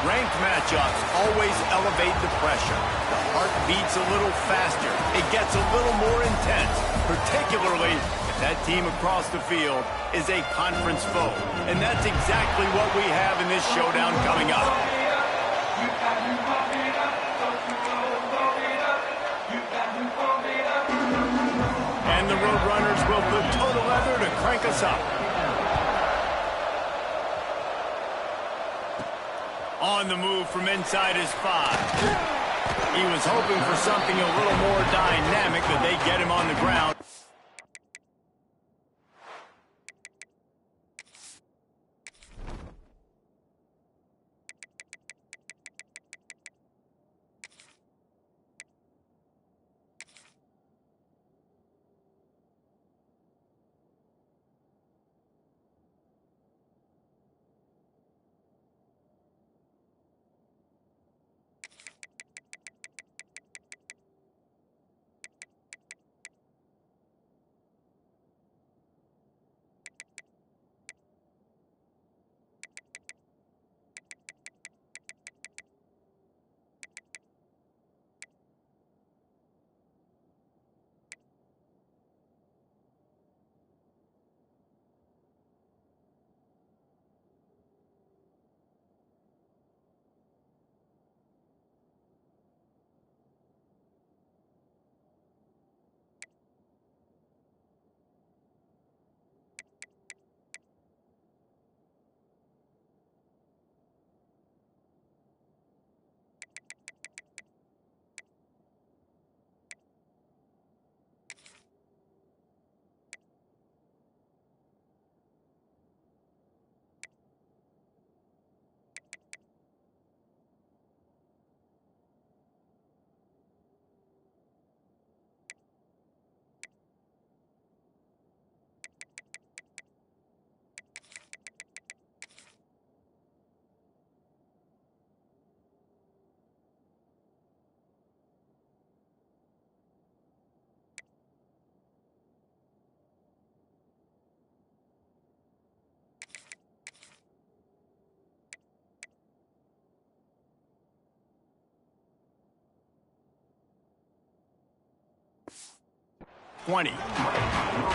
Ranked matchups always elevate the pressure. The heart beats a little faster. It gets a little more intense, particularly if that team across the field is a conference foe. And that's exactly what we have in this showdown coming up. And the Roadrunners will put total leather to crank us up. On the move from inside his 5. He was hoping for something a little more dynamic, but they get him on the ground.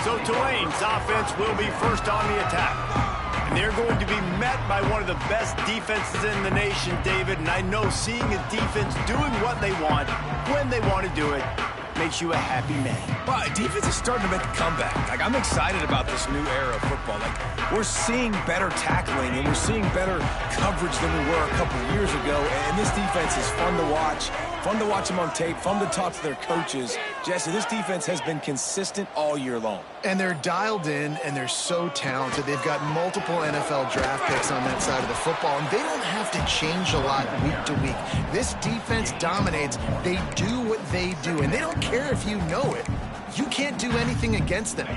So Tulane's offense will be first on the attack. And they're going to be met by one of the best defenses in the nation, David. And I know seeing a defense doing what they want, when they want to do it, makes you a happy man. Well, defense is starting to make a comeback. Like, I'm excited about this new era of football. Like, we're seeing better tackling and we're seeing better coverage than we were a couple of years ago. And this defense is fun to watch. Fun to watch them on tape, fun to talk to their coaches. Jesse, this defense has been consistent all year long. And they're dialed in, and they're so talented. They've got multiple NFL draft picks on that side of the football, and they don't have to change a lot week to week. This defense dominates. They do what they do, and they don't care if you know it. You can't do anything against them.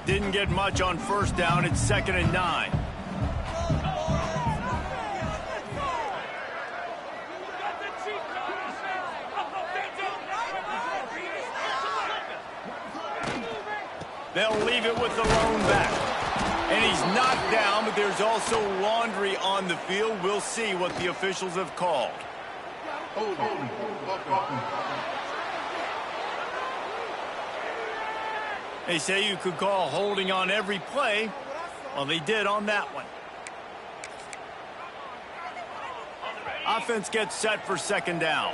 Didn't get much on first down. It's 2nd and 9. They'll leave it with the lone back. And he's knocked down, but there's also laundry on the field. We'll see what the officials have called. They say you could call holding on every play. Well, they did on that one. Offense gets set for 2nd down.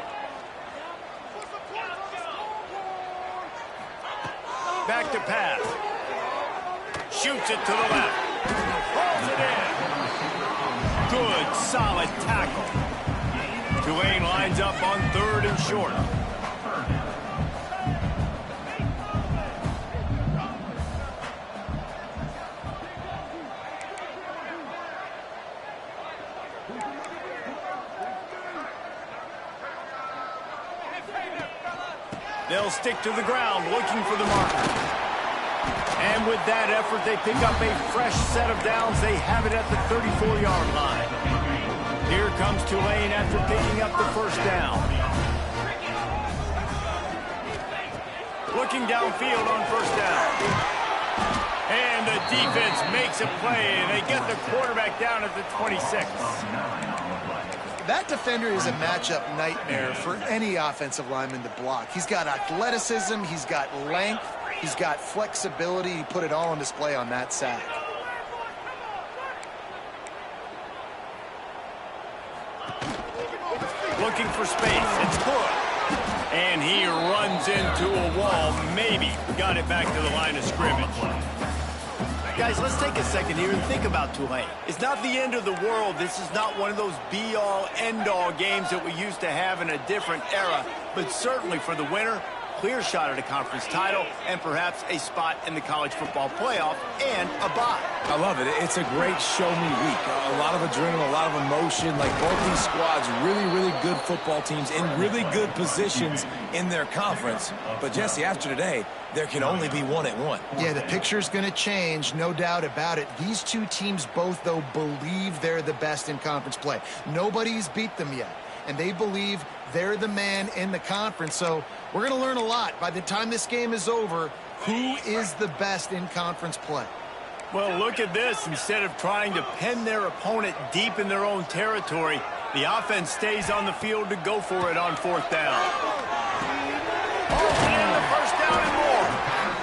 Back to pass. Shoots it to the left. Pulls it in. Good, solid tackle. Tulane lines up on 3rd and short. They'll stick to the ground, looking for the marker. And with that effort, they pick up a fresh set of downs. They have it at the 34-yard line. Here comes Tulane after picking up the 1st down. Looking downfield on 1st down. And the defense makes a play. They get the quarterback down at the 26. That defender is a matchup nightmare for any offensive lineman to block. He's got athleticism, he's got length, he's got flexibility. He put it all on display on that sack. Looking for space. It's good. And he runs into a wall. Maybe got it back to the line of scrimmage. Guys, let's take a second here and think about Tulane. It's not the end of the world. This is not one of those be-all, end-all games that we used to have in a different era. But certainly for the winner, clear shot at a conference title and perhaps a spot in the college football playoff and a bye. I love it. It's a great show-me week. A lot of adrenaline, a lot of emotion. Like both these squads, really, really good football teams in really good positions in their conference. But, Jesse, after today, there can only be one at one. Yeah, the picture's going to change, no doubt about it. These two teams both, though, believe they're the best in conference play. Nobody's beat them yet, and they believe they're the man in the conference. So we're going to learn a lot. By the time this game is over, who is the best in conference play? Well, look at this. Instead of trying to pin their opponent deep in their own territory, the offense stays on the field to go for it on fourth down. Oh, and the first down and more.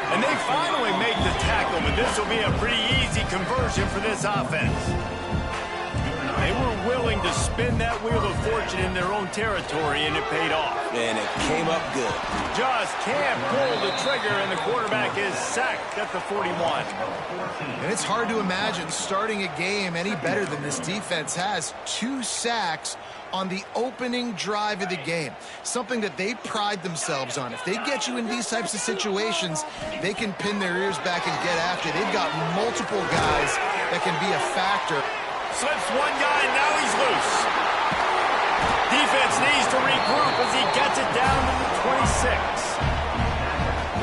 And they finally make the tackle, but this will be a pretty easy conversion for this offense. They were willing to spin that wheel of fortune in their own territory, and it paid off. And it came up good. Just can't pull the trigger, and the quarterback is sacked at the 41. And it's hard to imagine starting a game any better than this defense has. 2 sacks on the opening drive of the game, something that they pride themselves on. If they get you in these types of situations, they can pin their ears back and get after. They've got multiple guys that can be a factor. Slips one guy, and now he's loose. Defense needs to regroup as he gets it down to the 26.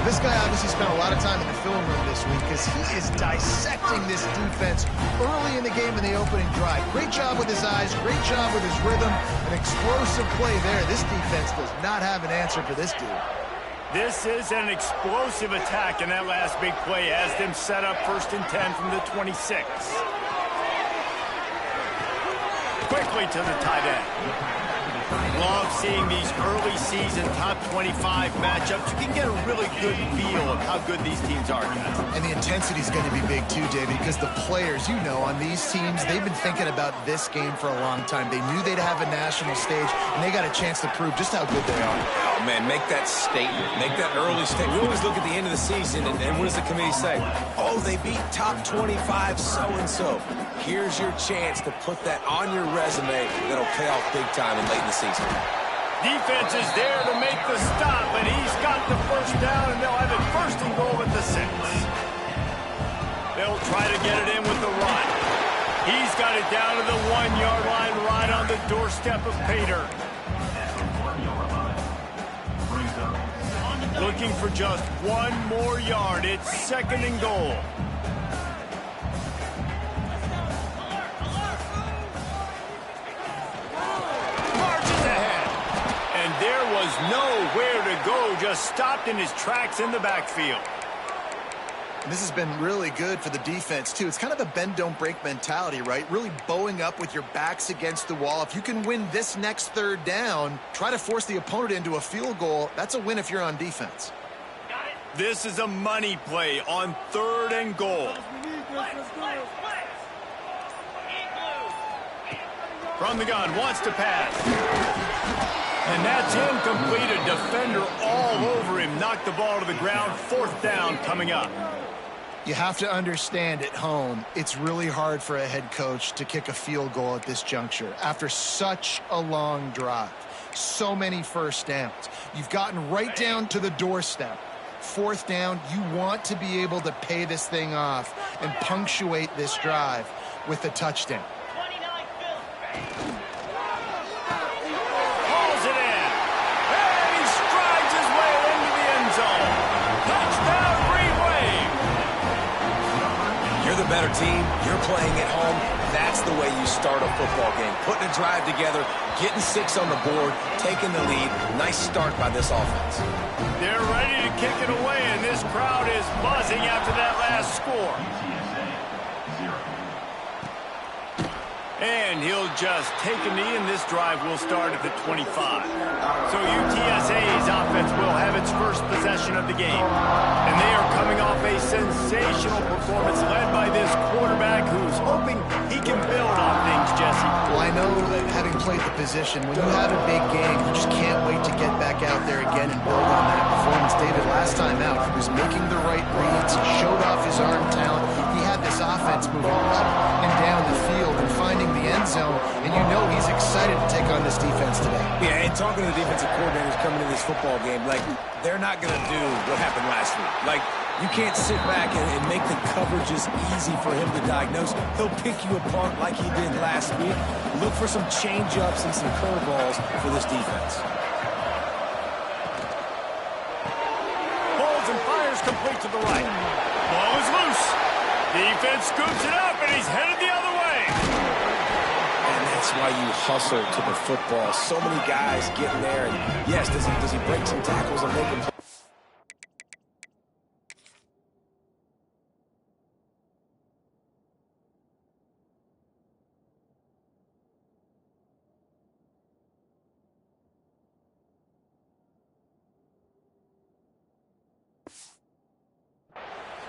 This guy obviously spent a lot of time in the film room this week because he is dissecting this defense early in the game in the opening drive. Great job with his eyes, great job with his rhythm, an explosive play there. This defense does not have an answer for this dude. This is an explosive attack, and that last big play has them set up 1st and 10 from the 26. Quickly to the tight end. Love seeing these early season top 25 matchups. You can get a really good feel of how good these teams are, guys. And the intensity is going to be big too, David, because the players, you know, on these teams, they've been thinking about this game for a long time. They knew they'd have a national stage, and they got a chance to prove just how good they are. Oh, man, make that statement. Make that early statement. We always look at the end of the season, and what does the committee say? Oh, they beat top 25 so-and-so. Here's your chance to put that on your resume that'll pay off big time and late in the season. Defense is there to make the stop, and he's got the first down, and they'll have it 1st and goal at the 6. They'll try to get it in with the run. He's got it down to the 1-yard line right on the doorstep of Pater. Looking for just 1 more yard. It's 2nd and goal. There was nowhere to go, just stopped in his tracks in the backfield. This has been really good for the defense, too. It's kind of a bend-don't-break mentality, right? Really bowing up with your backs against the wall. If you can win this next 3rd down, try to force the opponent into a field goal. That's a win if you're on defense. This is a money play on 3rd and goal. From the gun, wants to pass. And that's incomplete. A defender all over him. Knocked the ball to the ground. 4th down coming up. You have to understand at home, it's really hard for a head coach to kick a field goal at this juncture. After such a long drive, so many first downs. You've gotten right down to the doorstep. 4th down, you want to be able to pay this thing off and punctuate this drive with a touchdown. Better team, you're playing at home. That's the way you start a football game. Putting a drive together, getting 6 on the board, taking the lead. Nice start by this offense. They're ready to kick it away, and this crowd is buzzing after that last score. And he'll just take a knee, and this drive will start at the 25. So UTSA's offense will have its first possession of the game. And they are coming off a sensational performance led by this quarterback who's hoping he can build on things, Jesse. Well, I know that having played the position, when you have a big game, you just can't wait to get back out there again and build on that performance. David, last time out, he was making the right reads. He showed off his arm talent. He had this offense moving up and down the field and finding the end zone, and you know he's excited to take on this defense today. Yeah, and talking to the defensive coordinators coming into this football game, like, they're not going to do what happened last week. Like, you can't sit back and make the coverages easy for him to diagnose. He'll pick you apart like he did last week. Look for some change-ups and some curveballs for this defense. Pulls and fires complete to the right. Ball is loose. Defense scoops it up, and he's headed the other way. And that's why you hustle to the football. So many guys getting there. And yes, does he break some tackles and make them?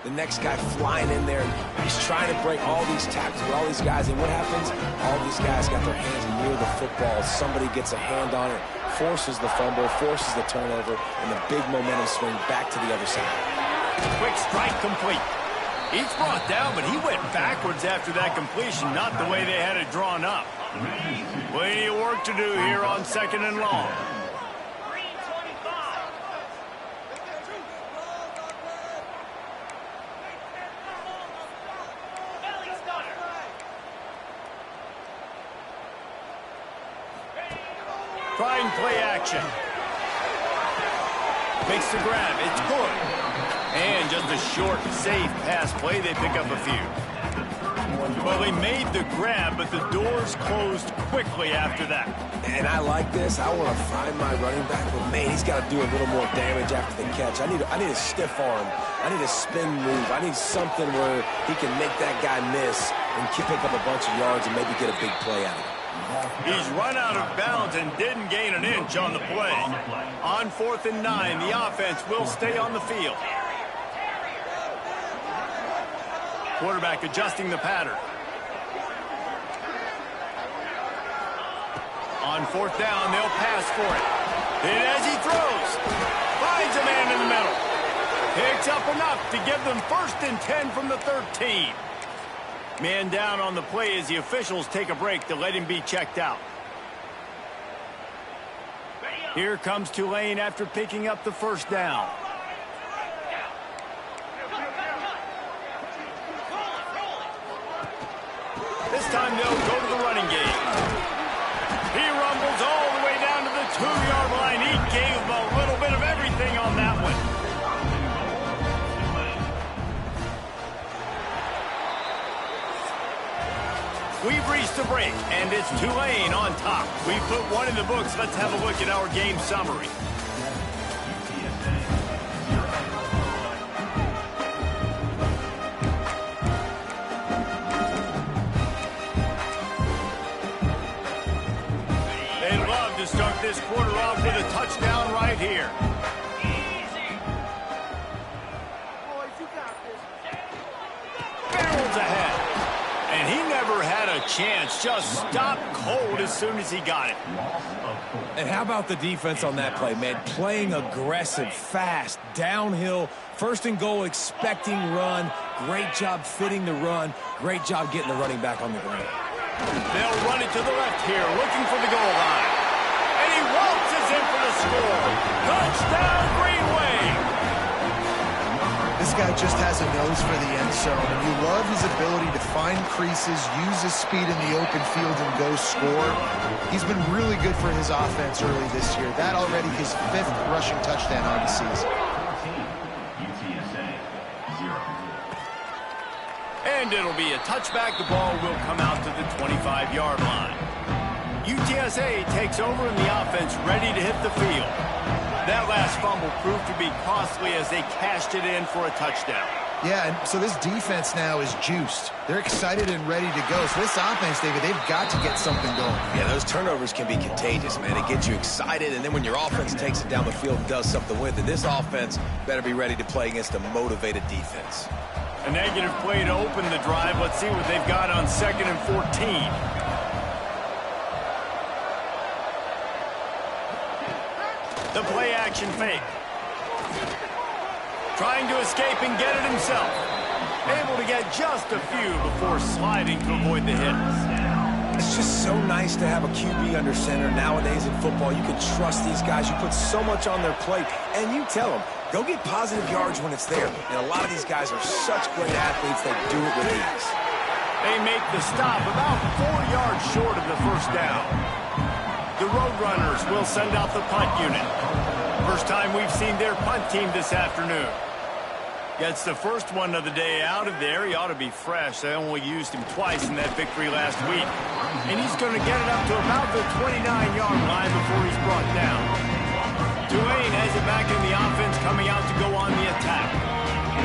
The next guy flying in there, he's trying to break all these tackles with all these guys, and what happens? All these guys got their hands near the football. Somebody gets a hand on it, forces the fumble, forces the turnover, and the big momentum swing back to the other side. Quick strike complete. He's brought down, but he went backwards after that completion, not the way they had it drawn up. Plenty of work to do here on 2nd and long. Trying play action. Makes the grab. It's good. And just a short, safe pass play. They pick up a few. Well, they made the grab, but the doors closed quickly after that. And I like this. I want to find my running back, but man, he's got to do a little more damage after the catch. I need a stiff arm. I need a spin move. I need something where he can make that guy miss and pick up a bunch of yards and maybe get a big play out of it. He's run out of bounds and didn't gain an inch on the play. On 4th and 9, the offense will stay on the field. Quarterback adjusting the pattern. On 4th down, they'll pass for it. And as he throws, finds a man in the middle. Picks up enough to give them 1st and 10 from the 13. Man down on the play as the officials take a break to let him be checked out. Here comes Tulane after picking up the 1st down. This time they'll go to the running game. He rumbles all the way down to the 2-yard line. He gave him a little bit of everything on that one. We've reached a break, and it's Tulane on top. We put one in the books. Let's have a look at our game summary. They love to start this quarter off with a touchdown right here. Barrels ahead. And he never had a chance, just stopped cold as soon as he got it. And how about the defense on that play, man? Playing aggressive, fast, downhill, 1st and goal, expecting run. Great job fitting the run. Great job getting the running back on the ground. They'll run it to the left here, looking for the goal line. And he waltzes in for the score. Touchdown, Green Wave! This guy just has a nose for the end zone, and you love his ability to find creases, use his speed in the open field, and go score. He's been really good for his offense early this year. That already his 5th rushing touchdown on the season. UTSA 0. And it'll be a touchback. The ball will come out to the 25-yard line. UTSA takes over, and the offense ready to hit the field. That last fumble proved to be costly as they cashed it in for a touchdown. Yeah, and so this defense now is juiced. They're excited and ready to go. So this offense, David, they've got to get something going. Yeah, those turnovers can be contagious, man. It gets you excited, and then when your offense takes it down the field and does something with it, this offense better be ready to play against a motivated defense. A negative play to open the drive. Let's see what they've got on 2nd and 14. The play action fake. Trying to escape and get it himself. Able to get just a few before sliding to avoid the hit. It's just so nice to have a QB under center. Nowadays in football, you can trust these guys. You put so much on their plate, and you tell them, go get positive yards when it's there. And a lot of these guys are such great athletes, they do it with ease. They make the stop about 4 yards short of the first down. The Roadrunners will send out the punt unit. First time we've seen their punt team this afternoon. Gets the first one of the day out of there. He ought to be fresh. They only used him twice in that victory last week. And he's going to get it up to about the 29-yard line before he's brought down. Tulane has it back in the offense, coming out to go on the attack.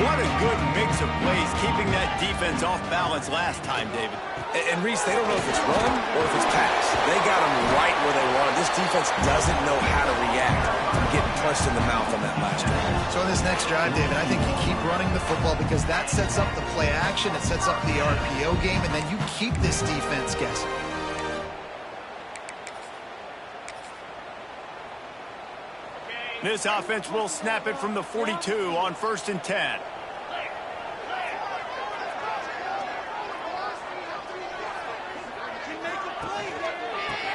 What a good mix of plays, keeping that defense off balance last time, David. And Reese, they don't know if it's run or if it's pass. They got them right where they want. This defense doesn't know how to react from getting punched in the mouth on that last drive. So on this next drive, David, I think you keep running the football because that sets up the play action, it sets up the RPO game, and then you keep this defense guessing. This offense will snap it from the 42 on 1st and 10.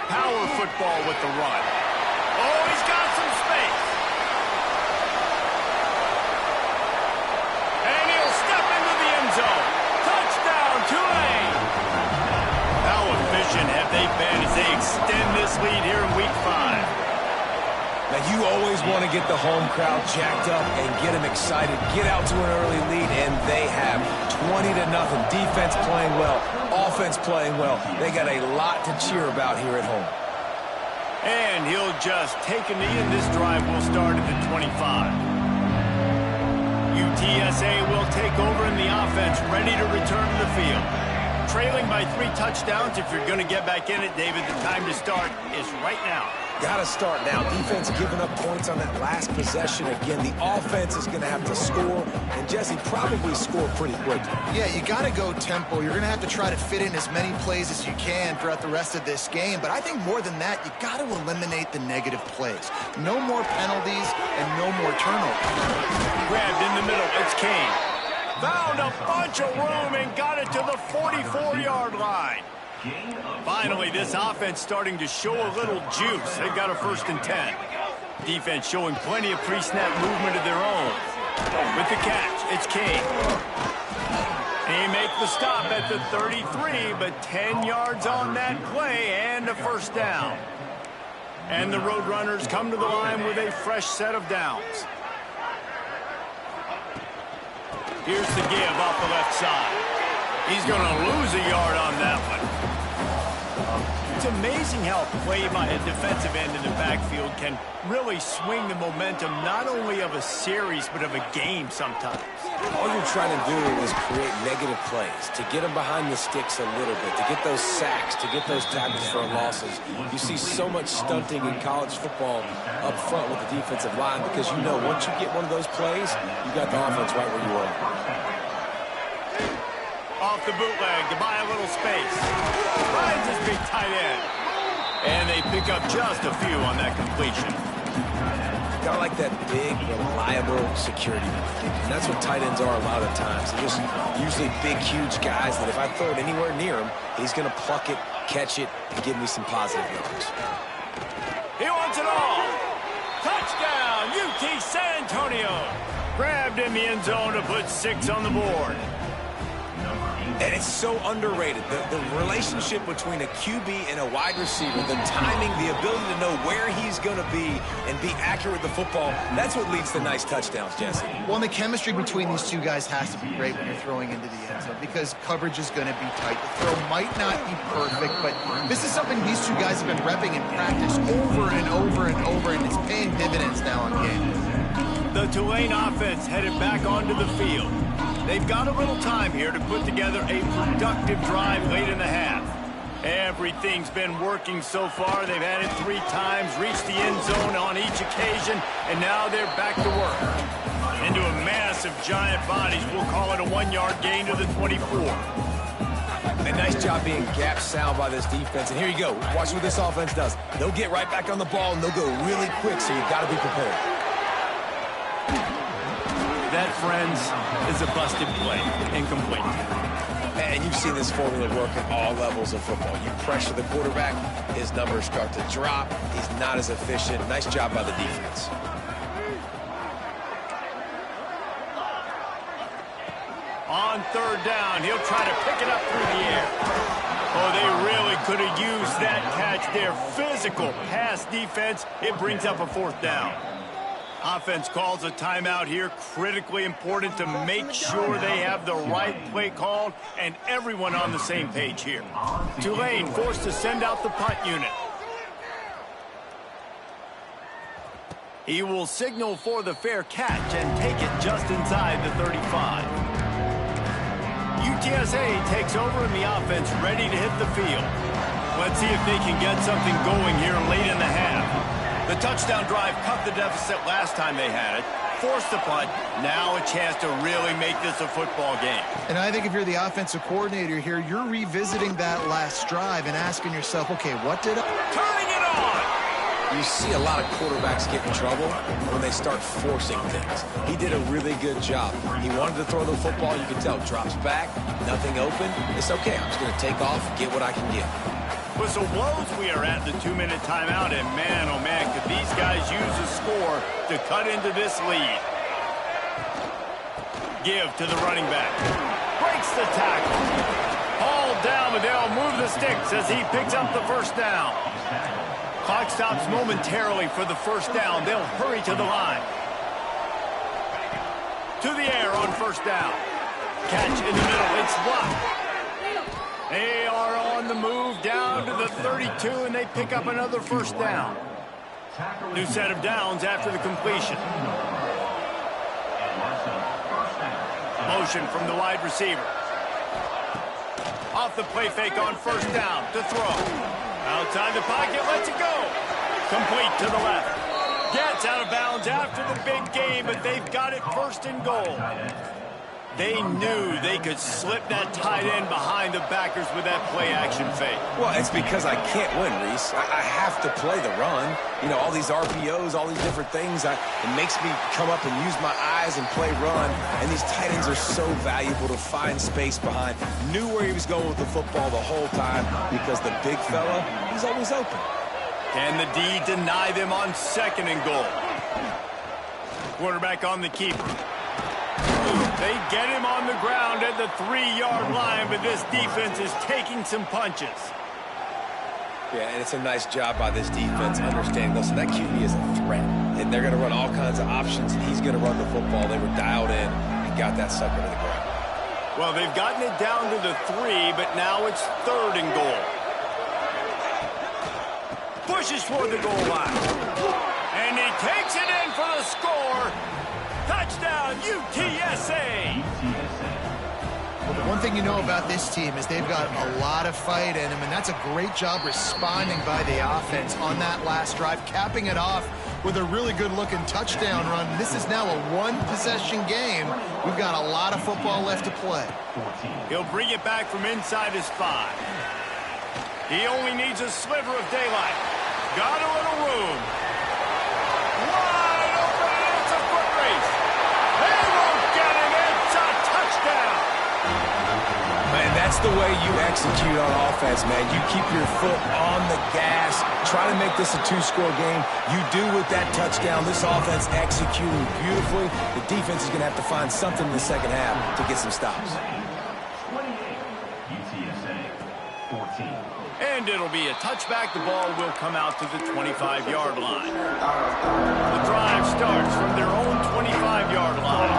Power football with the run. Oh, he's got some space. And he'll step into the end zone. Touchdown, Tulane. How efficient have they been as they extend this lead here in Week 5? Now, you always want to get the home crowd jacked up and get them excited. Get out to an early lead, and they have 20-0. Defense playing well, offense playing well. They got a lot to cheer about here at home. And he'll just take a knee, and this drive will start at the 25. UTSA will take over in the offense, ready to return to the field. Trailing by 3 touchdowns. If you're going to get back in it, David, the time to start is right now. Got to start now. Defense giving up points on that last possession. Again, the offense is going to have to score, and Jesse probably score pretty quickly. Yeah, you got to go tempo. You're going to have to try to fit in as many plays as you can throughout the rest of this game. But I think more than that, you got to eliminate the negative plays. No more penalties and no more turnovers. Grabbed in the middle. It's Kane. Found a bunch of room and got it to the 44-yard line. Finally, this offense starting to show a little juice. They've got a 1st and 10. Defense showing plenty of pre-snap movement of their own. With the catch, it's Kane. He makes the stop at the 33, but 10 yards on that play and a 1st down. And the Roadrunners come to the line with a fresh set of downs. Here's the give off the left side. He's going to lose a yard on that one. It's amazing how a play by a defensive end in the backfield can really swing the momentum not only of a series but of a game sometimes. All you're trying to do is create negative plays, to get them behind the sticks a little bit, to get those sacks, to get those tackles for losses. You see so much stunting in college football up front with the defensive line because you know once you get one of those plays, you got the offense right where you are. Off the bootleg to buy a little space. Finds his big tight end. And they pick up just a few on that completion. Kind of like that big, reliable security blanket. And that's what tight ends are a lot of the times. They're just usually big, huge guys that if I throw it anywhere near him, he's going to pluck it, catch it, and give me some positive yards. He wants it all. Touchdown, UT San Antonio. Grabbed in the end zone to put 6 on the board. And it's so underrated. The relationship between a QB and a wide receiver, the timing, the ability to know where he's going to be and be accurate with the football, that's what leads to nice touchdowns, Jesse. Well, and the chemistry between these two guys has to be great when you're throwing into the end zone because coverage is going to be tight. The throw might not be perfect, but this is something these two guys have been repping in practice over and over and over, and it's paying dividends now on game. The Tulane offense headed back onto the field. They've got a little time here to put together a productive drive late in the half. Everything's been working so far. They've had it 3 times, reached the end zone on each occasion, and now they're back to work. Into a mass of giant bodies. We'll call it a 1-yard gain to the 24. A nice job being gap sound by this defense. And here you go. Watch what this offense does. They'll get right back on the ball, and they'll go really quick, so you've got to be prepared. That, friends, is a busted play. Incomplete. And you've seen this formula work at all levels of football. You pressure the quarterback, his numbers start to drop. He's not as efficient. Nice job by the defense. On 3rd down, he'll try to pick it up through the air. Oh, they really could have used that catch there. Physical pass defense. It brings up a 4th down. Offense calls a timeout here. Critically important to make sure they have the right play called and everyone on the same page here. Tulane forced to send out the punt unit. He will signal for the fair catch and take it just inside the 35. UTSA takes over and the offense ready to hit the field. Let's see if they can get something going here late in the half. The touchdown drive cut the deficit last time they had it, forced the punt, now a chance to really make this a football game. And I think if you're the offensive coordinator here, you're revisiting that last drive and asking yourself, okay, what did I... Turning it on! You see a lot of quarterbacks get in trouble when they start forcing things. He did a really good job. He wanted to throw the football. You can tell, drops back, nothing open. It's okay. I'm just going to take off, get what I can get. Whistle blows, we are at the 2-minute timeout, and man, oh man, could these guys use a score to cut into this lead. Give to the running back. Breaks the tackle. Hauled down, but they'll move the sticks as he picks up the 1st down. Clock stops momentarily for the 1st down. They'll hurry to the line. To the air on 1st down. Catch in the middle, it's blocked. They are on the move down to the 32, and they pick up another 1st down. New set of downs after the completion. Motion from the wide receiver. Off the play fake on 1st down to throw. Outside the pocket, lets it go. Complete to the left. Gets out of bounds after the big game, but they've got it 1st and goal. They knew they could slip that tight end behind the backers with that play-action fake. Well, it's because I can't win, Reese. I have to play the run. You know, all these RPOs, all these different things. It makes me come up and use my eyes and play run. And these tight ends are so valuable to find space behind. Knew where he was going with the football the whole time because the big fella, he's always open. Can the D deny them on 2nd and goal? Quarterback on the keeper. They get him on the ground at the 3-yard line, but this defense is taking some punches. Yeah, and it's a nice job by this defense understanding, listen, that QB is a threat. And they're going to run all kinds of options, and he's going to run the football. They were dialed in and got that sucker to the ground. Well, they've gotten it down to the 3, but now it's 3rd and goal. Pushes toward the goal line. And he takes it in for the score. Touchdown, UTSA! Well, the one thing you know about this team is they've got a lot of fight in them, and that's a great job responding by the offense on that last drive, capping it off with a really good-looking touchdown run. This is now a 1-possession game. We've got a lot of football left to play. He'll bring it back from inside his 5. He only needs a sliver of daylight. Got a little room. Wide open, it's a foot race. They won't get him, it's a touchdown. Man, that's the way you execute on offense, man. You keep your foot on the gas, try to make this a 2-score game. You do with that touchdown. This offense executing beautifully. The defense is going to have to find something in the 2nd half to get some stops. 28, UTSA, 14. And it'll be a touchback. The ball will come out to the 25-yard line. The drive starts from their own 25-yard line.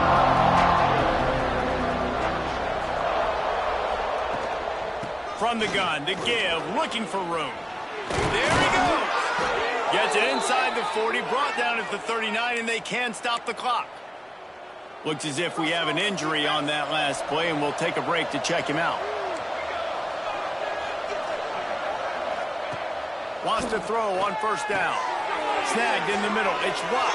From the gun to give, looking for room. There he goes. Gets it inside the 40, brought down at the 39, and they can stop the clock. Looks as if we have an injury on that last play, and we'll take a break to check him out. Wants to throw on first down. Snagged in the middle. It's wide.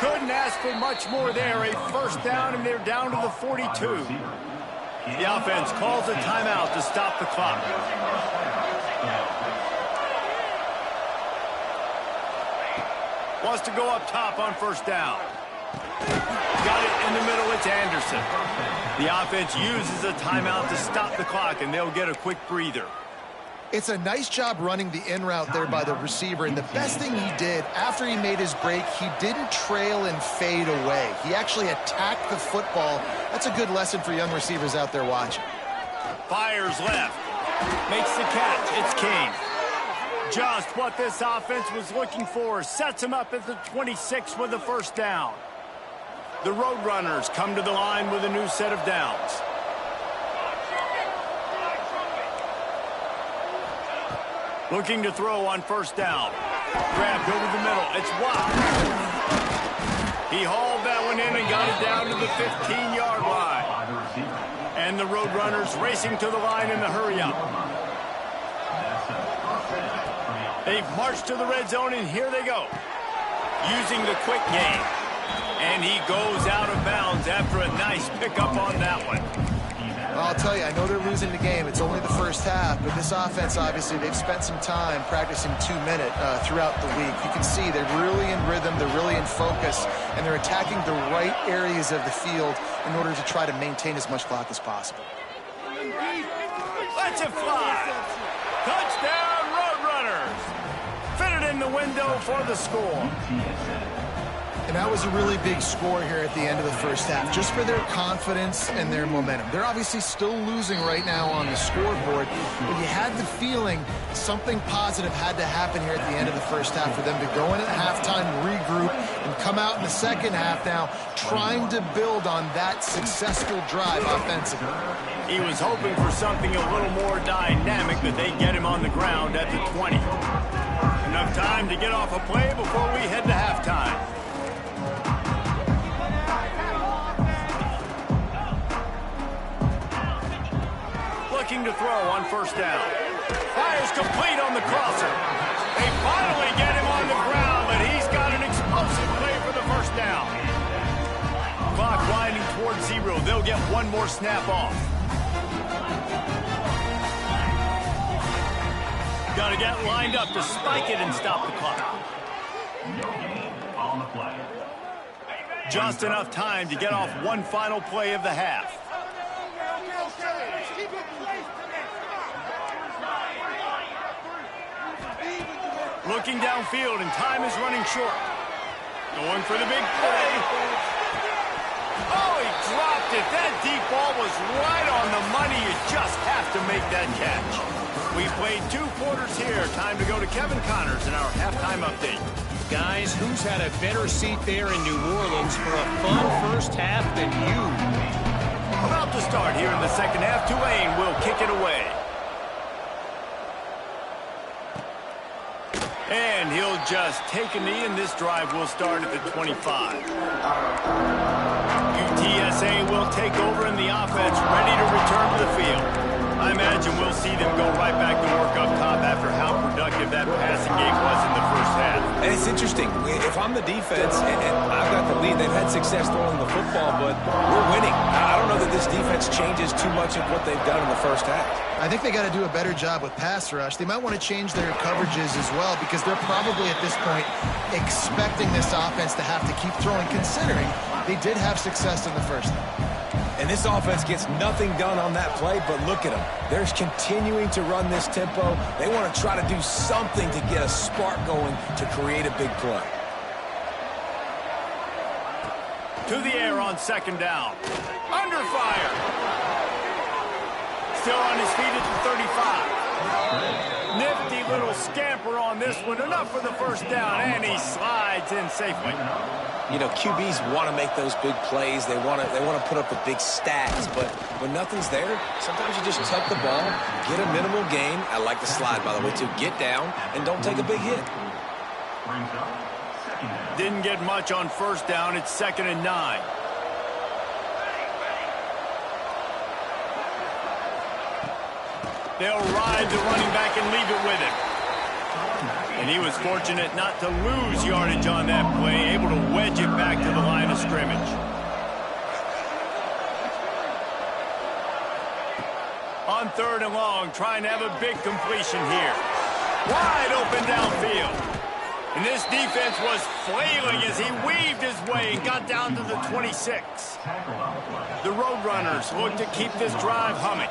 Couldn't ask for much more there. A first down, and they're down to the 42. The offense calls a timeout to stop the clock. Wants to go up top on first down. Got it in the middle. It's Anderson. The offense uses a timeout to stop the clock, and they'll get a quick breather. It's a nice job running the in route there by the receiver, and the best thing he did after he made his break, he didn't trail and fade away. He actually attacked the football. That's a good lesson for young receivers out there watching. Fires left. Makes the catch. It's King. Just what this offense was looking for. Sets him up at the 26 with the first down. The Roadrunners come to the line with a new set of downs. Looking to throw on first down. Grabbed over the middle. It's wide. He hauled that one in and got it down to the 15-yard line. And the Roadrunners racing to the line in the hurry-up. They've marched to the red zone, and here they go. Using the quick game. And he goes out of bounds after a nice pickup on that one. Well, I'll tell you, I know they're losing the game. It's only the first half, but this offense, obviously, they've spent some time practicing 2-minute throughout the week. You can see they're really in rhythm, they're really in focus, and they're attacking the right areas of the field in order to try to maintain as much clock as possible. Let's it fly. Touchdown, Roadrunners. Fitted in the window for the score. And that was a really big score here at the end of the first half, just for their confidence and their momentum. They're obviously still losing right now on the scoreboard, but you had the feeling something positive had to happen here at the end of the first half for them to go in at halftime, regroup, and come out in the second half now trying to build on that successful drive offensively. He was hoping for something a little more dynamic, but they get him on the ground at the 20. Enough time to get off a play before we head to halftime. Looking to throw on first down. Fires complete on the crosser. They finally get him on the ground, but he's got an explosive play for the first down. Clock winding towards 0. They'll get one more snap off. Got to get lined up to spike it and stop the clock. No gain on the play. Just enough time to get off one final play of the half. Looking downfield, and time is running short. Going for the big play. Oh, he dropped it. That deep ball was right on the money. You just have to make that catch. We played 2 quarters here. Time to go to Kevin Connors in our halftime update. Guys, who's had a better seat there in New Orleans for a fun first half than you? About to start here in the second half. Tulane will kick it away. And he'll just take a knee, and this drive will start at the 25. UTSA will take over, and the offense ready to return to the field. I imagine we'll see them go right back to work up top after how productive that passing game was in the first half. And it's interesting. If I'm the defense and I've got the lead, they've had success throwing the football, but we're winning. I don't know that this defense changes too much of what they've done in the first half. I think they got to do a better job with pass rush. They might want to change their coverages as well, because they're probably at this point expecting this offense to have to keep throwing, considering they did have success in the first half. And this offense gets nothing done on that play, but look at them. They're continuing to run this tempo. They want to try to do something to get a spark going to create a big play. To the air on second down. Under fire. Still on his feet at the 35. Nifty little scamper on this one. Enough for the first down, and he slides in safely. You know, QBs want to make those big plays. They want to put up the big stats, but when nothing's there, sometimes you just tuck the ball, get a minimal gain. I like the slide, by the way, too. Get down and don't take a big hit. Brings up second down. didn't get much on first down. It's 2nd and 9. They'll ride the running back and leave it with him. And he was fortunate not to lose yardage on that play, able to wedge it back to the line of scrimmage. On 3rd and long, trying to have a big completion here. Wide open downfield. And this defense was flailing as he weaved his way and got down to the 26. The Roadrunners look to keep this drive humming.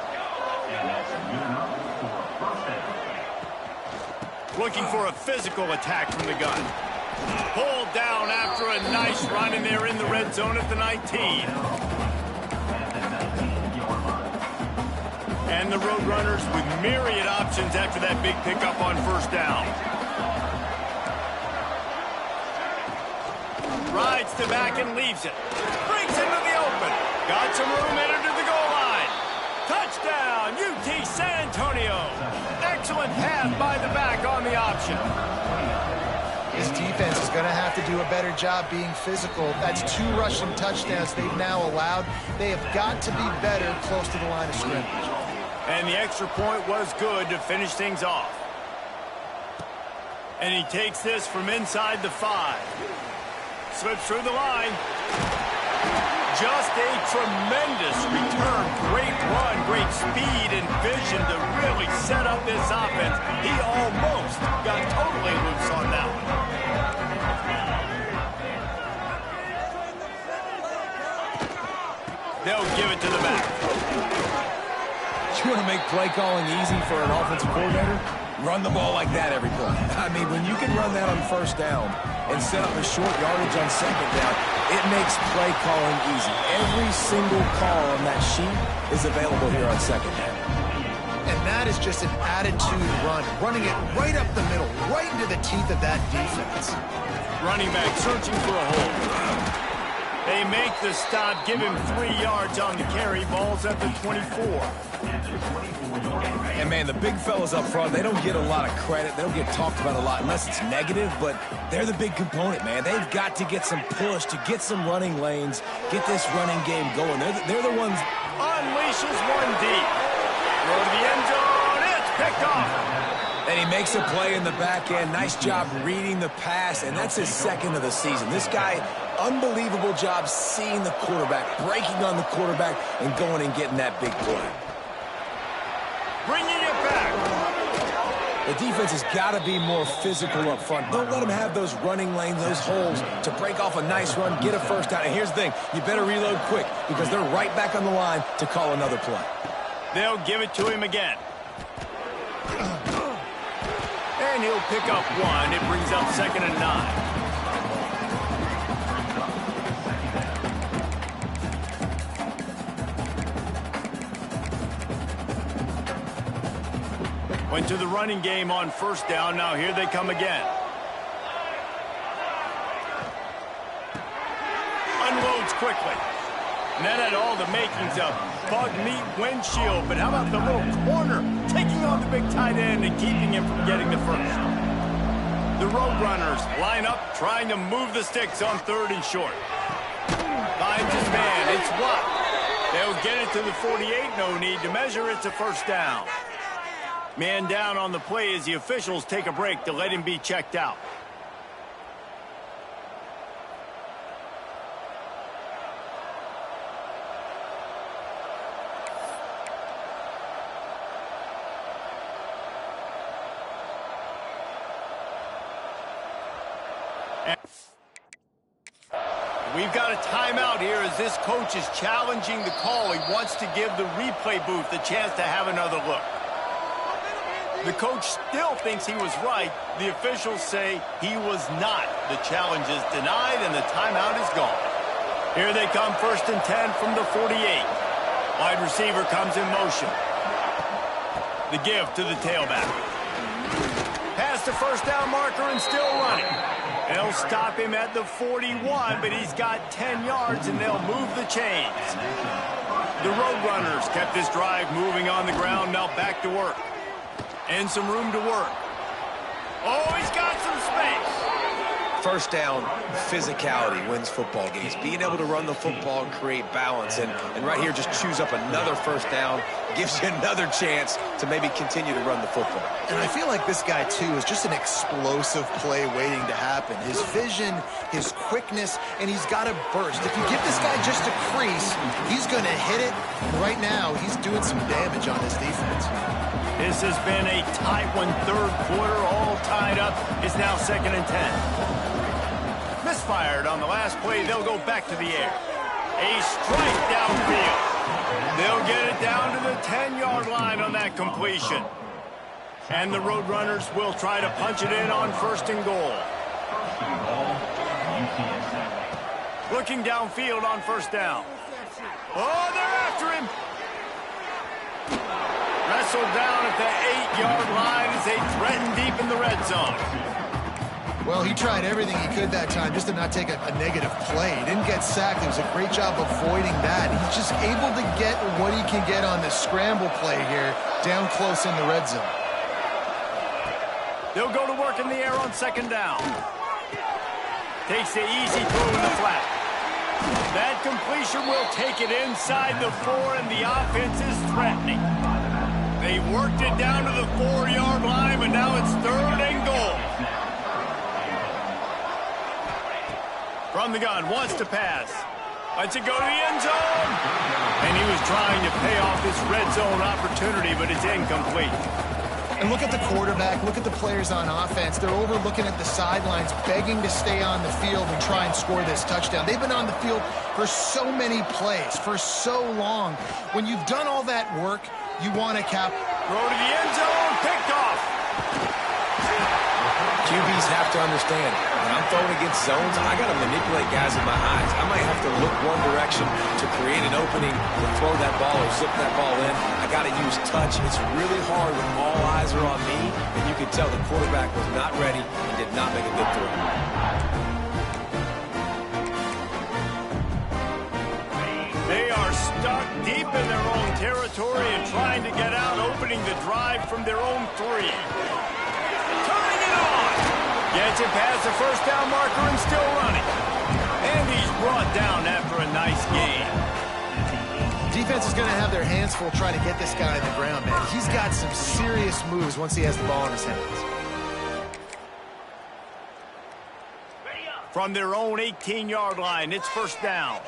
Looking for a physical attack from the gun. Pulled down after a nice run, and they're in the red zone at the 19. And the Roadrunners with myriad options after that big pickup on first down. Rides to back and leaves it. Brings into the open. Got some room, entered to the goal line. Touchdown, UT San Antonio. Excellent pass by the back on the option. This defense is going to have to do a better job being physical. That's 2 rushing touchdowns they've now allowed. They have got to be better close to the line of scrimmage. And the extra point was good to finish things off. And he takes this from inside the 5. Slips through the line. Just a tremendous return. Great run, great speed and vision to really set up this offense. He almost got totally loose on that one. They'll give it to the back. You want to make play calling easy for an offensive coordinator? Run the ball like that every play. I mean, when you can run that on first down and set up a short yardage on second down, it makes play calling easy. Every single call on that sheet is available here on second down. And that is just an attitude run, running it right up the middle, right into the teeth of that defense. Running back searching for a hole. They make the stop, give him 3 yards on the carry. Ball's at the 24. And, man, the big fellas up front, they don't get a lot of credit. They don't get talked about a lot unless it's negative, but they're the big component, man. They've got to get some push, to get some running lanes, get this running game going. They're the ones. Unleashes one deep. Throw to the end zone. It's picked off. And he makes a play in the back end. Nice job reading the pass, and that's his 2nd of the season. This guy, unbelievable job seeing the quarterback, breaking on the quarterback, and going and getting that big play. Bringing it back. The defense has got to be more physical up front. Don't let them have those running lanes, those holes to break off a nice run, get a first down. And here's the thing, you better reload quick because they're right back on the line to call another play. They'll give it to him again. And he'll pick up 1. It brings up 2nd and 9. Went to the running game on first down. Now here they come again. Unloads quickly. And that had all the makings of bug meat windshield. But how about the little corner taking on the big tight end and keeping him from getting the first? The Roadrunners line up, trying to move the sticks on 3rd and short. Finds his man. It's Watt. They'll get it to the 48. No need to measure. It's a first down. Man down on the play as the officials take a break to let him be checked out. We've got a timeout here as this coach is challenging the call. He wants to give the replay booth a chance to have another look. The coach still thinks he was right. The officials say he was not. The challenge is denied and the timeout is gone. Here they come, 1st and 10 from the 48. Wide receiver comes in motion. The give to the tailback. Past the first down marker and still running. They'll stop him at the 41, but he's got 10 yards and they'll move the chains. The Roadrunners kept this drive moving on the ground, now back to work. And some room to work. Oh, he's got some space. first down physicality wins football games. Being able to run the football and create balance. And right here, just choose up another first down, gives you another chance to maybe continue to run the football. And I feel like this guy, too, is just an explosive play waiting to happen. His vision, his quickness, and he's got a burst. If you give this guy just a crease, he's going to hit it. Right now, he's doing some damage on this defense. This has been a tight one, third quarter, all tied up. It's now 2nd and 10. Misfired on the last play. They'll go back to the air. A strike downfield. They'll get it down to the 10-yard line on that completion. And the Roadrunners will try to punch it in on 1st and goal. Looking downfield on 1st down. Oh, they're after him. Wrestled down at the 8-yard line as they threaten deep in the red zone. Well, he tried everything he could that time just to not take a negative play. He didn't get sacked. It was a great job avoiding that. He's just able to get what he can get on this scramble play here down close in the red zone. They'll go to work in the air on 2nd down. Takes the easy throw in the flat. That completion will take it inside the 4, and the offense is threatening. They worked it down to the 4-yard line, but now it's 3rd and goal. From the gun, wants to pass. Lets it go to the end zone. And he was trying to pay off this red zone opportunity, but it's incomplete. And look at the quarterback, look at the players on offense. They're over looking at the sidelines, begging to stay on the field and try and score this touchdown. They've been on the field for so many plays, for so long. When you've done all that work, you want to cap. Throw to the end zone, picked off. QBs have to understand, when I'm throwing against zones, I got to manipulate guys with my eyes. I might have to look one direction to create an opening to throw that ball or zip that ball in. I got to use touch. It's really hard when all eyes are on me, and you can tell the quarterback was not ready and did not make a good throw. They are stuck deep in their own territory and trying to get out, opening the drive from their own 3. Turning it on. Gets it past the 1st down marker and still running. And he's brought down after a nice gain. Defense is going to have their hands full trying to get this guy on the ground, man. He's got some serious moves once he has the ball in his hands. From their own 18-yard line, it's 1st down.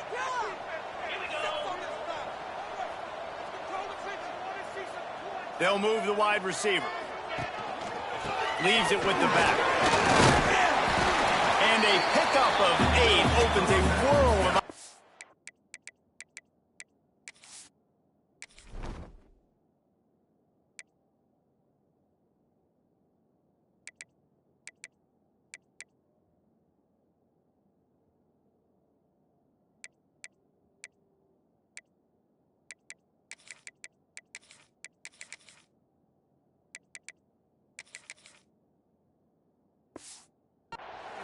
They'll move the wide receiver. Leaves it with the back. And a pickup of 8 opens a world of...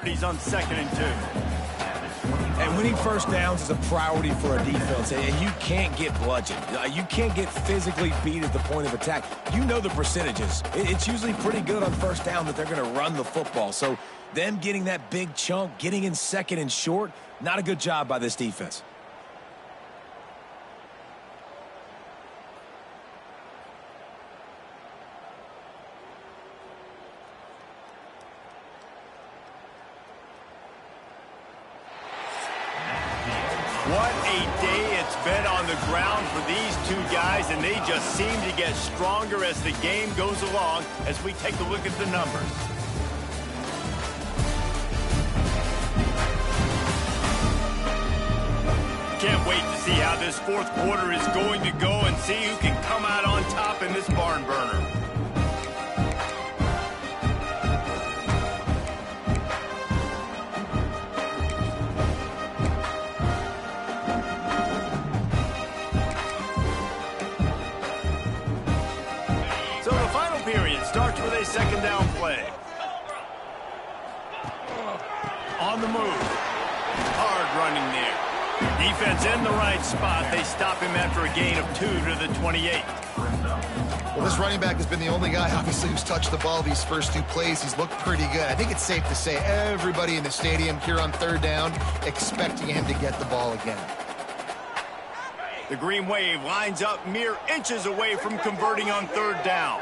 He's on 2nd and 2. And winning first downs is a priority for a defense, and you can't get bludgeoned. You can't get physically beat at the point of attack. You know the percentages. It's usually pretty good on 1st down that they're going to run the football. So them getting that big chunk, getting in 2nd and short, not a good job by this defense. What a day it's been on the ground for these 2 guys, and they just seem to get stronger as the game goes along as we take a look at the numbers. Can't wait to see how this 4th quarter is going to go and see who can come out on top in this barn burner. Starts with a 2nd down play. On the move. Hard running there. Defense in the right spot. They stop him after a gain of 2 to the 28. Well, this running back has been the only guy, obviously, who's touched the ball these first 2 plays. He's looked pretty good. I think it's safe to say everybody in the stadium here on 3rd down expecting him to get the ball again. The Green Wave lines up mere inches away from converting on 3rd down.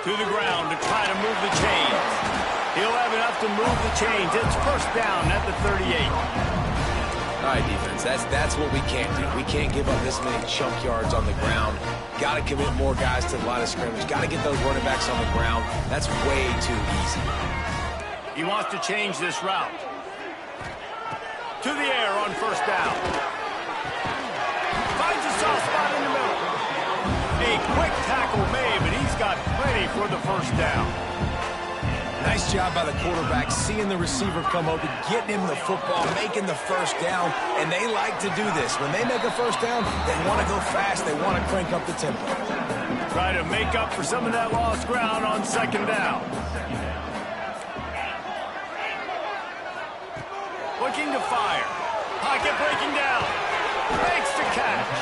To the ground to try to move the chains. He'll have enough to move the chains. It's 1st down at the 38. All right, defense, that's what we can't do. We can't give up this many chunk yards on the ground. Got to commit more guys to the line of scrimmage. Got to get those running backs on the ground. That's way too easy. He wants to change this route. To the air on 1st down. Finds a soft spot in the middle. A quick tackle made, but he's got plenty for the 1st down. Nice job by the quarterback, seeing the receiver come open, getting him the football, making the 1st down, and they like to do this. When they make a 1st down, they want to go fast, they want to crank up the tempo. Try to make up for some of that lost ground on 2nd down. Looking to fire. Pocket breaking down. Makes the catch.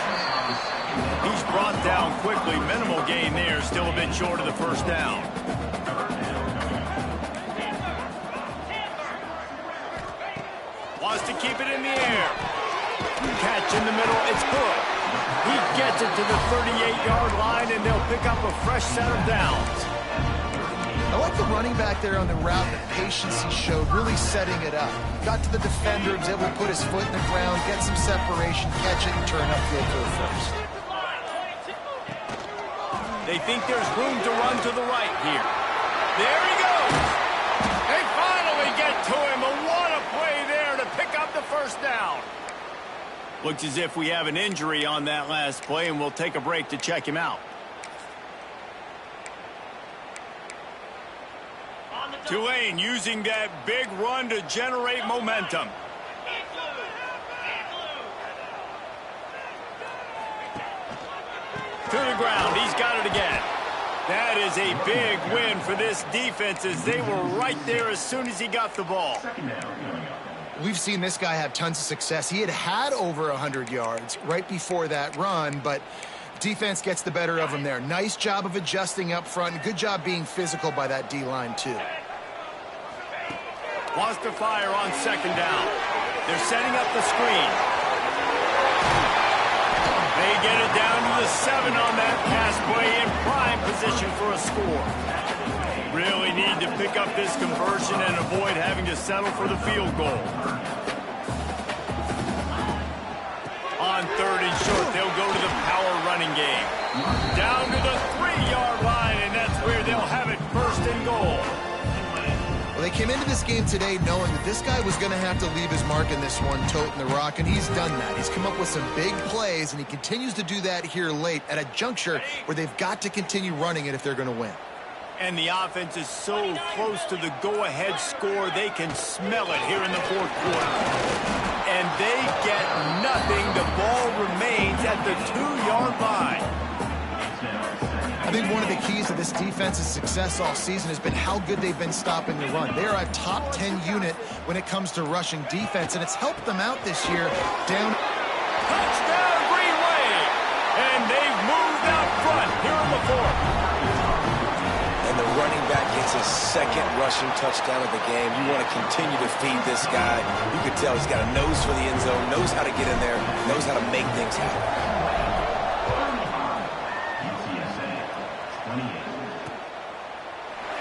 He's brought down quickly. Minimal gain there. Still a bit short of the 1st down. Wants to keep it in the air. Catch in the middle. It's good. He gets it to the 38-yard line, and they'll pick up a fresh set of downs. I like the running back there on the route, the patience he showed, really setting it up. Got to the defender, was able to put his foot in the ground, get some separation, catch it, and turn upfield for the 1st. They think there's room to run to the right here. There he goes. They finally get to him. And what a play there to pick up the 1st down. Looks as if we have an injury on that last play, and we'll take a break to check him out. Tulane using that big run to generate momentum. To the ground. He's got it again. That is a big win for this defense as they were right there as soon as he got the ball. We've seen this guy have tons of success. He had over 100 yards right before that run, but defense gets the better of him there. Nice job of adjusting up front. Good job being physical by that D-line, too. Wants to fire on 2nd down. They're setting up the screen. They get it down to the 7 on that pass play in prime position for a score. Really need to pick up this conversion and avoid having to settle for the field goal. On 3rd and short, they'll go to the power running game. Down to the 3-yard line, and that's where they'll have it 1st and goal. Well, they came into this game today knowing that this guy was going to have to leave his mark in this one, toting the rock, and he's done that. He's come up with some big plays, and he continues to do that here late at a juncture where they've got to continue running it if they're going to win. And the offense is so close to the go-ahead score, they can smell it here in the 4th quarter. And they get nothing. The ball remains at the 2-yard line. I think one of the keys to this defense's success all season has been how good they've been stopping the run. They're a top 10 unit when it comes to rushing defense, and it's helped them out this year. Touchdown, Green Wave! And they've moved out front here in the 4th. And the running back gets his 2nd rushing touchdown of the game. You want to continue to feed this guy. You can tell he's got a nose for the end zone, knows how to get in there, knows how to make things happen.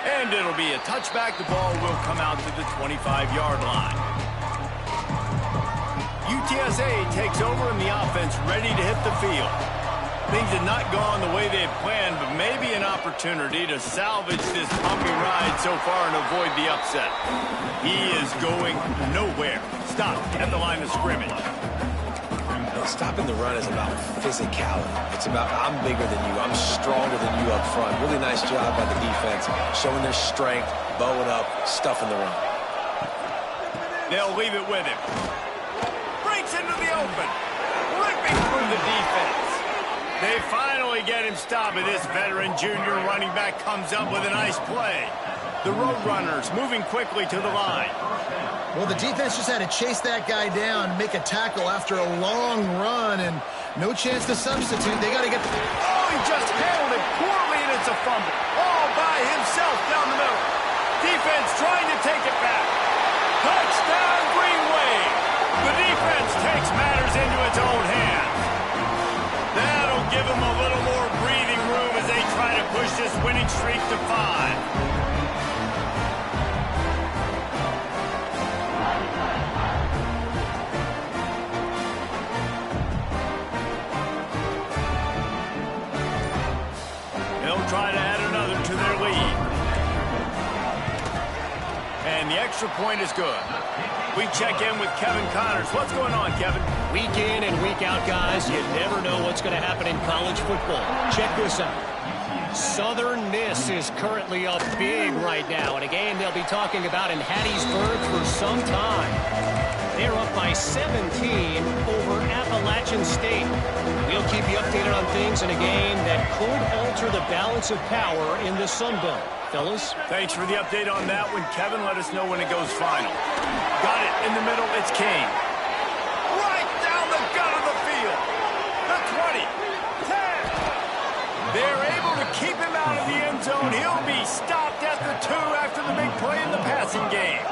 And it'll be a touchback. The ball will come out to the 25-yard line. UTSA takes over and the offense ready to hit the field. Things have not gone the way they had planned, but maybe an opportunity to salvage this bumpy ride so far and avoid the upset. He is going nowhere. Stop at the line of scrimmage. Stopping the run is about physicality. It's about I'm bigger than you, I'm stronger than you up front. Really nice job by the defense, showing their strength, bowing up, stuffing the run. They'll leave it with him. Breaks into the open, ripping through the defense. They finally get him stopped, and this veteran junior running back comes up with a nice play. The Roadrunners moving quickly to the line. Well, the defense just had to chase that guy down, make a tackle after a long run, and no chance to substitute. They got to get... Oh, he just handled it poorly, and it's a fumble. All by himself down the middle. Defense trying to take it back. Touchdown, Green Wave. The defense takes matters into its own hands. That'll give them a little more breathing room as they try to push this winning streak to 5. Try to add another to their lead. And the extra point is good. We check in with Kevin Connors. What's going on, Kevin? Week in and week out, guys, you never know what's going to happen in college football. Check this out. Southern Miss is currently up big right now in a game they'll be talking about in Hattiesburg for some time. They're up by 17 over Appalachian State. We'll keep you updated on things in a game that could alter the balance of power in the Sun Belt. Fellas? Thanks for the update on that one, Kevin. Let us know when it goes final. Got it in the middle. It's Kane. Right down the gut of the field. The 20. 10. They're able to keep him out of the end zone. He'll be stopped at the 2 after the big play in the passing game.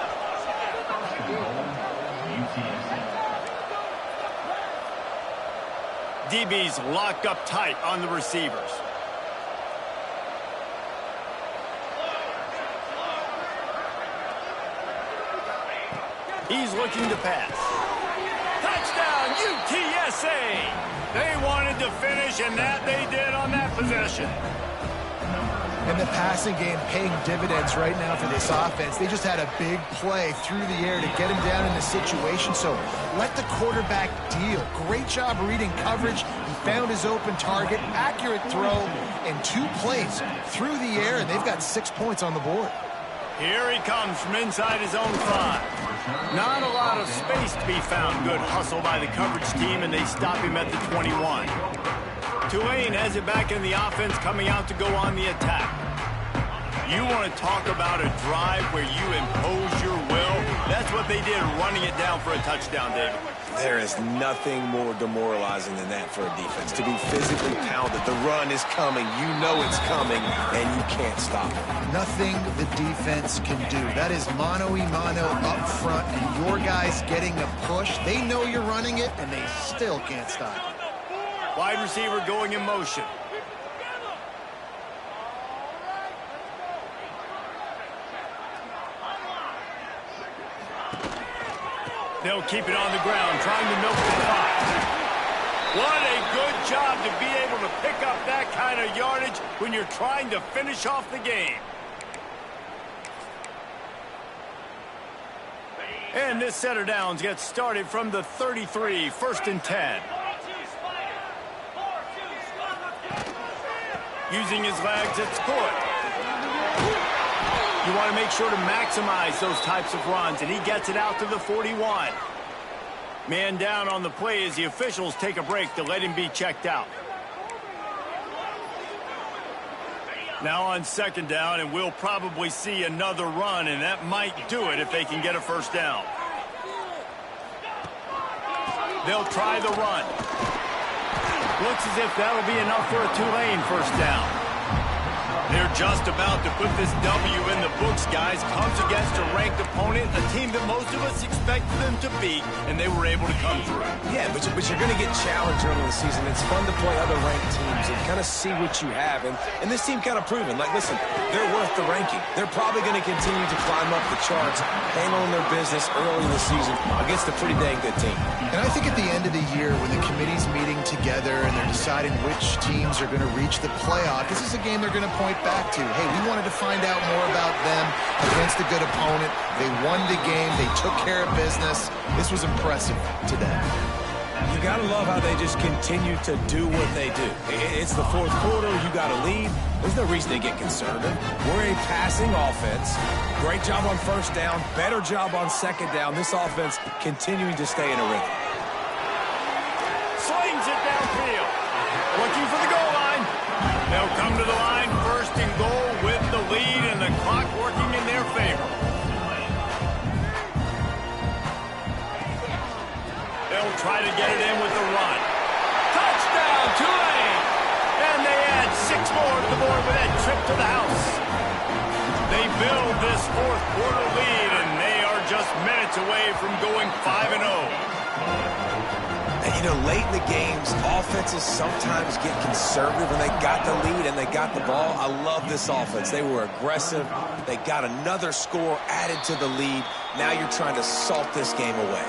DB's locked up tight on the receivers. He's looking to pass. Touchdown, UTSA! They wanted to finish, and that they did on that possession. And the passing game paying dividends right now for this offense. They just had a big play through the air to get him down in the situation. So let the quarterback deal. Great job reading coverage. He found his open target, accurate throw, and 2 plays through the air, and they've got 6 points on the board. Here he comes from inside his own 5. Not a lot of space to be found. Good hustle by the coverage team, and they stop him at the 21. Tulane has it back in the offense, coming out to go on the attack. You want to talk about a drive where you impose your will? That's what they did, running it down for a touchdown, David. There is nothing more demoralizing than that for a defense. To be physically pounded, the run is coming, you know it's coming, and you can't stop it. Nothing the defense can do. That is mano-a-mano up front, and your guys getting a push. They know you're running it, and they still can't stop it. Wide receiver going in motion. They'll keep it on the ground, trying to milk the clock. What a good job to be able to pick up that kind of yardage when you're trying to finish off the game. And this set of downs gets started from the 33, 1st and 10. Using his legs, it's good. You want to make sure to maximize those types of runs, and he gets it out to the 41. Man down on the play as the officials take a break to let him be checked out. Now on 2nd down, and we'll probably see another run, and that might do it if they can get a 1st down. They'll try the run. Looks as if that'll be enough for a Tulane 1st down. They're just about to put this W in the books, guys. Comes against a ranked opponent, a team that most of us expected them to beat, and they were able to come through. Yeah, but you're going to get challenged early in the season. It's fun to play other ranked teams and kind of see what you have. And this team kind of proven, like, listen, they're worth the ranking. They're probably going to continue to climb up the charts, handling their business early in the season against a pretty dang good team. And I think at the end of the year, when the committee's meeting together and they're deciding which teams are going to reach the playoff, this is a game they're going to point back to. Hey, we wanted to find out more about them against a good opponent. They won the game. They took care of business. This was impressive to them. You got to love how they just continue to do what they do. It's the 4th quarter. You got to lead. There's no reason to get conservative. We're a passing offense. Great job on 1st down. Better job on 2nd down. This offense continuing to stay in a rhythm. Slings it downfield. Looking for the goal line. They'll come to the line, 1st and goal with the lead and the clock working in their favor. try to get it in with the run. Touchdown, Tulane! And they add 6 more to the board with that trip to the house. They build this fourth quarter lead, and they are just minutes away from going 5-0. And, you know, late in the games, offenses sometimes get conservative when they got the lead and they got the ball. I love this offense. They were aggressive. They got another score added to the lead. Now you're trying to salt this game away.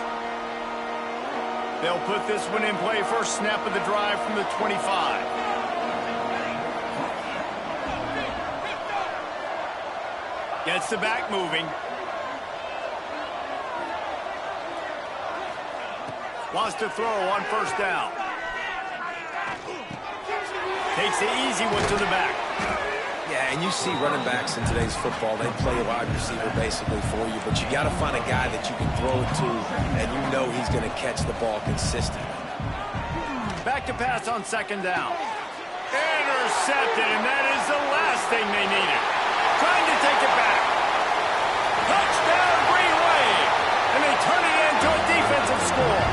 They'll put this one in play first snap of the drive from the 25. Gets the back moving. Wants to throw on first down. Takes the easy one to the back. Yeah, and you see running backs in today's football, they play a wide receiver basically for you, but you got to find a guy that you can throw it to, and you know he's going to catch the ball consistently. Back to pass on second down. Intercepted, and that is the last thing they needed. Trying to take it back. Touchdown, Green Wave! And they turn it into a defensive score.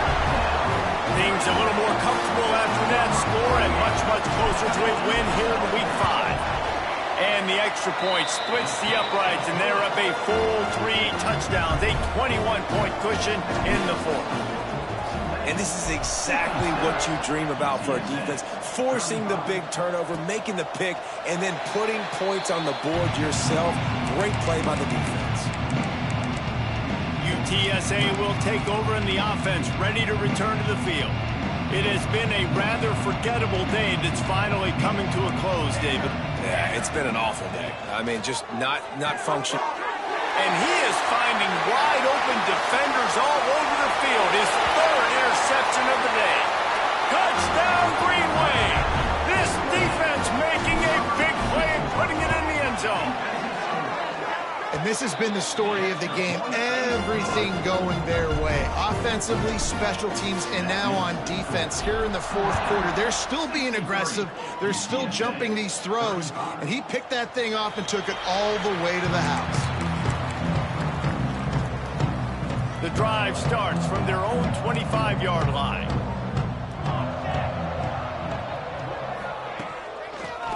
Things a little more comfortable after that score and much, much closer to a win here in Week 5. And the extra point splits the uprights, and they're up a full 3 touchdowns, a 21-point cushion in the fourth. And this is exactly what you dream about for a defense, forcing the big turnover, making the pick, and then putting points on the board yourself. Great play by the defense. UTSA will take over in the offense, ready to return to the field. It has been a rather forgettable day that's finally coming to a close, David. Yeah, it's been an awful day. I mean, just not functioning. And he is finding wide-open defenders all over the field. His 3rd interception of the day. Touchdown, Green Wave! This defense making a big play and putting it in the end zone. And this has been the story of the game. Everything going their way. Offensively, special teams, and now on defense here in the fourth quarter. They're still being aggressive. They're still jumping these throws. And he picked that thing off and took it all the way to the house. The drive starts from their own 25-yard line.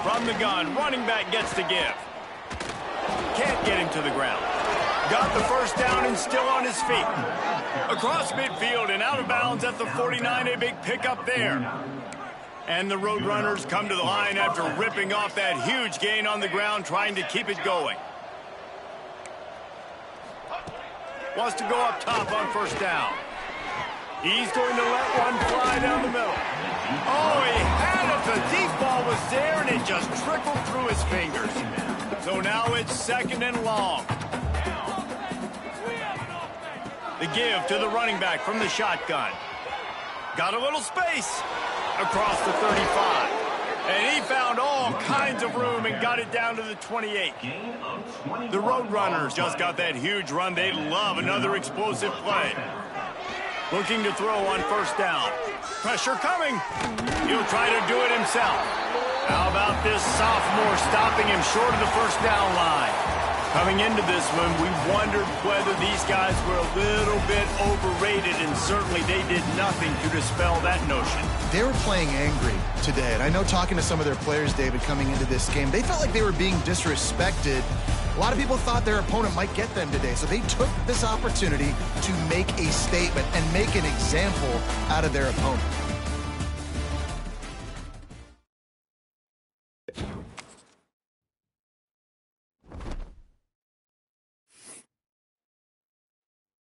From the gun, running back gets to give. Can't get him to the ground. Got the first down and still on his feet. Across midfield and out of bounds at the 49, a big pickup there. And the Roadrunners come to the line after ripping off that huge gain on the ground, trying to keep it going. Wants to go up top on first down. He's going to let one fly down the middle. Oh, he had it. The deep ball was there, and it just trickled through his fingers. So now it's 2nd and long. The give to the running back from the shotgun. Got a little space across the 35. And he found all kinds of room and got it down to the 28. The Roadrunners just got that huge run. They love another explosive play. Looking to throw on first down. Pressure coming. He'll try to do it himself. How about this sophomore stopping him short of the first down line? Coming into this one, we wondered whether these guys were a little bit overrated, and certainly they did nothing to dispel that notion. They were playing angry today, and I know talking to some of their players, David, coming into this game, they felt like they were being disrespected. A lot of people thought their opponent might get them today, so they took this opportunity to make a statement and make an example out of their opponent.